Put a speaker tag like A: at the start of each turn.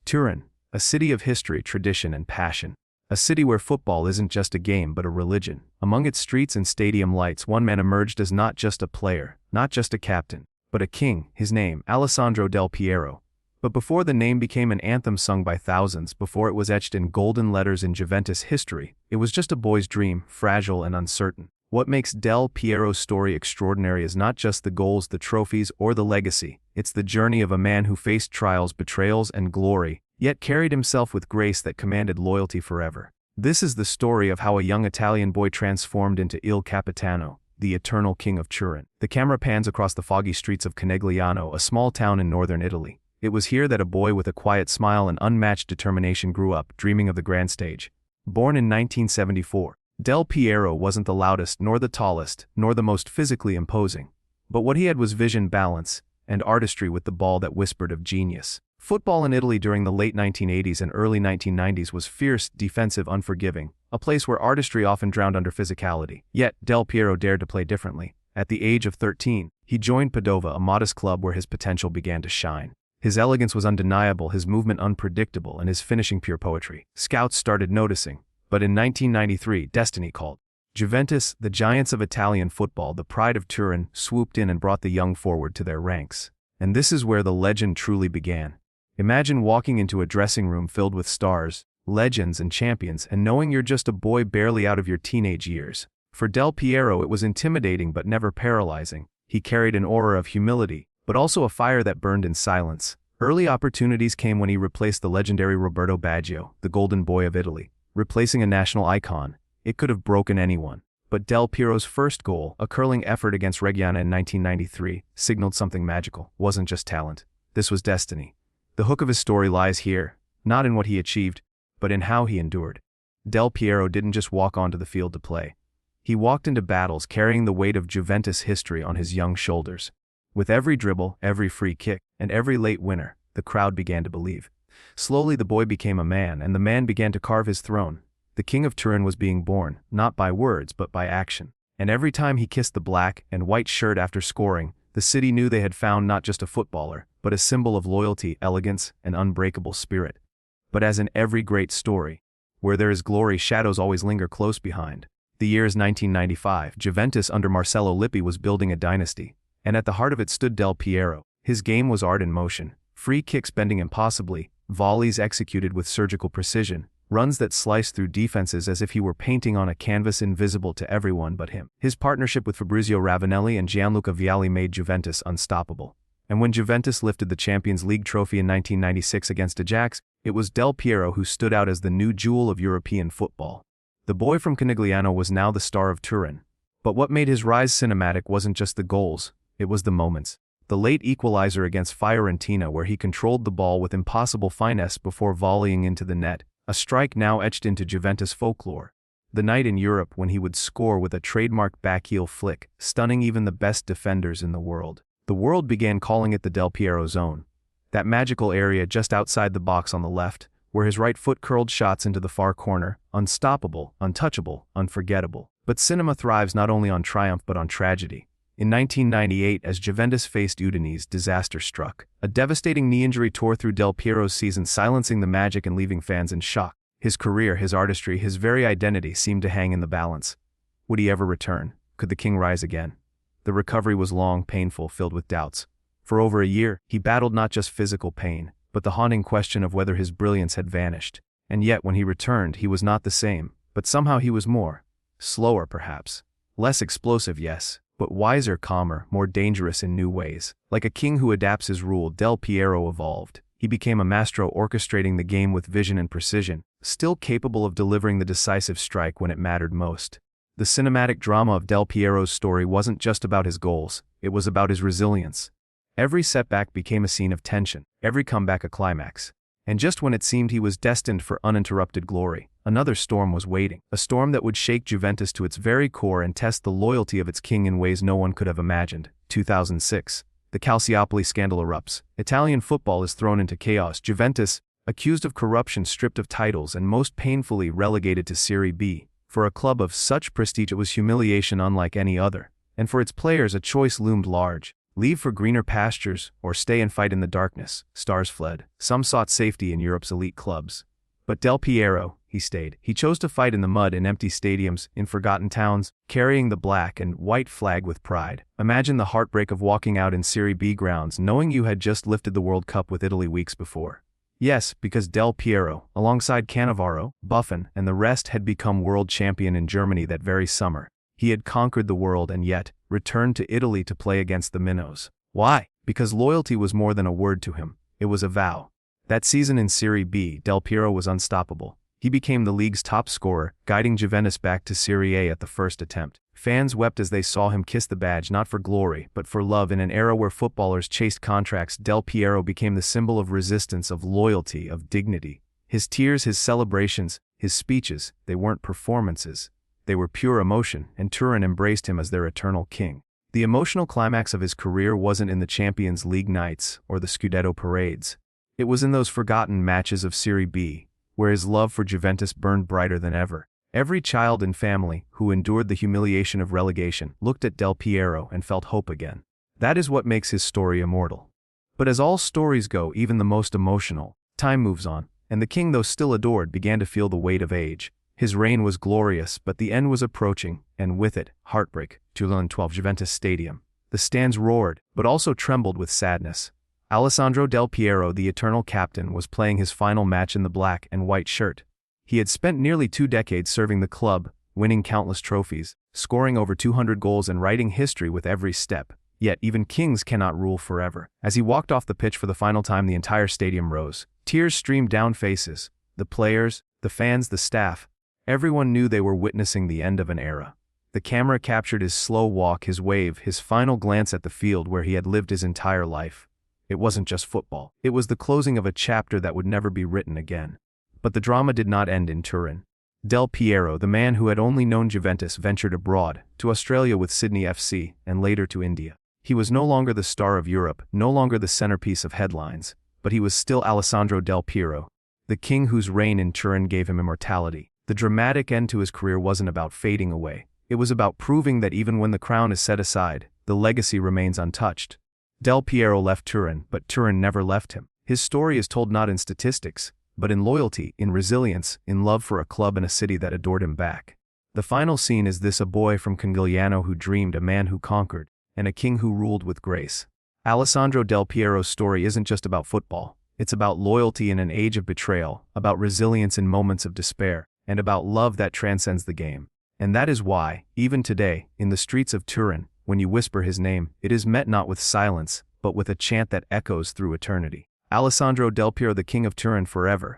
A: Turin, a city of history, tradition, and passion. A city where football isn't just a game but a religion. Among its streets and stadium lights, one man emerged as not just a player, not just a captain, but a king. His name, Alessandro Del Piero. But before the name became an anthem sung by thousands, before it was etched in golden letters in Juventus history, it was just a boy's dream, fragile and uncertain. What makes Del Piero's story extraordinary is not just the goals, the trophies, or the legacy. It's the journey of a man who faced trials, betrayals, and glory, yet carried himself with grace that commanded loyalty forever. This is the story of how a young Italian boy transformed into Il Capitano, the eternal King of Turin. The camera pans across the foggy streets of Conegliano, a small town in northern Italy. It was here that a boy with a quiet smile and unmatched determination grew up, dreaming of the grand stage. Born in 1974, Del Piero wasn't the loudest, nor the tallest, nor the most physically imposing. But what he had was vision, balance, and artistry with the ball that whispered of genius. Football in Italy during the late 1980s and early 1990s was fierce, defensive, unforgiving, a place where artistry often drowned under physicality. Yet, Del Piero dared to play differently. At the age of 13, he joined Padova, a modest club where his potential began to shine. His elegance was undeniable, his movement unpredictable, and his finishing pure poetry. Scouts started noticing. But in 1993, destiny called. Juventus, the giants of Italian football, the pride of Turin, swooped in and brought the young forward to their ranks. And this is where the legend truly began. Imagine walking into a dressing room filled with stars, legends, and champions, and knowing you're just a boy barely out of your teenage years. For Del Piero, it was intimidating but never paralyzing. He carried an aura of humility, but also a fire that burned in silence. Early opportunities came when he replaced the legendary Roberto Baggio, the golden boy of Italy. Replacing a national icon, it could have broken anyone. But Del Piero's first goal, a curling effort against Reggiana in 1993, signaled something magical. It wasn't just talent. This was destiny. The hook of his story lies here, not in what he achieved, but in how he endured. Del Piero didn't just walk onto the field to play. He walked into battles carrying the weight of Juventus history on his young shoulders. With every dribble, every free kick, and every late winner, the crowd began to believe. Slowly the boy became a man, and the man began to carve his throne. The King of Turin was being born, not by words but by action. And every time he kissed the black and white shirt after scoring, the city knew they had found not just a footballer, but a symbol of loyalty, elegance, and unbreakable spirit. But as in every great story, where there is glory, shadows always linger close behind. The year is 1995. Juventus under Marcello Lippi was building a dynasty, and at the heart of it stood Del Piero. His game was art in motion. Free kicks bending impossibly, volleys executed with surgical precision, runs that sliced through defenses as if he were painting on a canvas invisible to everyone but him. His partnership with Fabrizio Ravanelli and Gianluca Vialli made Juventus unstoppable. And when Juventus lifted the Champions League trophy in 1996 against Ajax, it was Del Piero who stood out as the new jewel of European football. The boy from Conegliano was now the star of Turin. But what made his rise cinematic wasn't just the goals, it was the moments. The late equalizer against Fiorentina, where he controlled the ball with impossible finesse before volleying into the net, a strike now etched into Juventus folklore. The night in Europe when he would score with a trademark backheel flick, stunning even the best defenders in the world. The world began calling it the Del Piero Zone. That magical area just outside the box on the left, where his right foot curled shots into the far corner, unstoppable, untouchable, unforgettable. But cinema thrives not only on triumph but on tragedy. In 1998, as Juventus faced Udinese, disaster struck. A devastating knee injury tore through Del Piero's season, silencing the magic and leaving fans in shock. His career, his artistry, his very identity seemed to hang in the balance. Would he ever return? Could the king rise again? The recovery was long, painful, filled with doubts. For over a year, he battled not just physical pain, but the haunting question of whether his brilliance had vanished. And yet, when he returned, he was not the same, but somehow he was more. Slower, perhaps. Less explosive, yes. But wiser, calmer, more dangerous in new ways. Like a king who adapts his rule, Del Piero evolved. He became a maestro, orchestrating the game with vision and precision, still capable of delivering the decisive strike when it mattered most. The cinematic drama of Del Piero's story wasn't just about his goals, it was about his resilience. Every setback became a scene of tension, every comeback a climax. And just when it seemed he was destined for uninterrupted glory, another storm was waiting. A storm that would shake Juventus to its very core and test the loyalty of its king in ways no one could have imagined. 2006. The Calciopoli scandal erupts. Italian football is thrown into chaos. Juventus, accused of corruption, stripped of titles, and most painfully relegated to Serie B. For a club of such prestige, it was humiliation unlike any other. And for its players, a choice loomed large. Leave for greener pastures, or stay and fight in the darkness. Stars fled. Some sought safety in Europe's elite clubs. But Del Piero, he stayed. He chose to fight in the mud in empty stadiums, in forgotten towns, carrying the black and white flag with pride. Imagine the heartbreak of walking out in Serie B grounds knowing you had just lifted the World Cup with Italy weeks before. Yes, because Del Piero, alongside Cannavaro, Buffon, and the rest had become world champion in Germany that very summer. He had conquered the world and yet returned to Italy to play against the minnows. Why? Because loyalty was more than a word to him. It was a vow. That season in Serie B, Del Piero was unstoppable. He became the league's top scorer, guiding Juventus back to Serie A at the first attempt. Fans wept as they saw him kiss the badge not for glory, but for love. In an era where footballers chased contracts, Del Piero became the symbol of resistance, of loyalty, of dignity. His tears, his celebrations, his speeches, they weren't performances. They were pure emotion, and Turin embraced him as their eternal king. The emotional climax of his career wasn't in the Champions League nights or the Scudetto parades. It was in those forgotten matches of Serie B, where his love for Juventus burned brighter than ever. Every child and family who endured the humiliation of relegation looked at Del Piero and felt hope again. That is what makes his story immortal. But as all stories go, even the most emotional, time moves on, and the king, though still adored, began to feel the weight of age. His reign was glorious, but the end was approaching, and with it, heartbreak. Untold, Juventus Stadium. The stands roared, but also trembled with sadness. Alessandro Del Piero, the eternal captain, was playing his final match in the black and white shirt. He had spent nearly 2 decades serving the club, winning countless trophies, scoring over 200 goals and writing history with every step. Yet even kings cannot rule forever. As he walked off the pitch for the final time, the entire stadium rose. Tears streamed down faces. The players, the fans, the staff. Everyone knew they were witnessing the end of an era. The camera captured his slow walk, his wave, his final glance at the field where he had lived his entire life. It wasn't just football. It was the closing of a chapter that would never be written again. But the drama did not end in Turin. Del Piero, the man who had only known Juventus, ventured abroad, to Australia with Sydney FC, and later to India. He was no longer the star of Europe, no longer the centerpiece of headlines, but he was still Alessandro Del Piero, the king whose reign in Turin gave him immortality. The dramatic end to his career wasn't about fading away. It was about proving that even when the crown is set aside, the legacy remains untouched. Del Piero left Turin, but Turin never left him. His story is told not in statistics, but in loyalty, in resilience, in love for a club and a city that adored him back. The final scene is this: a boy from Conegliano who dreamed, a man who conquered, and a king who ruled with grace. Alessandro Del Piero's story isn't just about football. It's about loyalty in an age of betrayal, about resilience in moments of despair, and about love that transcends the game. And that is why, even today, in the streets of Turin, when you whisper his name, it is met not with silence, but with a chant that echoes through eternity. Alessandro Del Piero, the King of Turin, forever.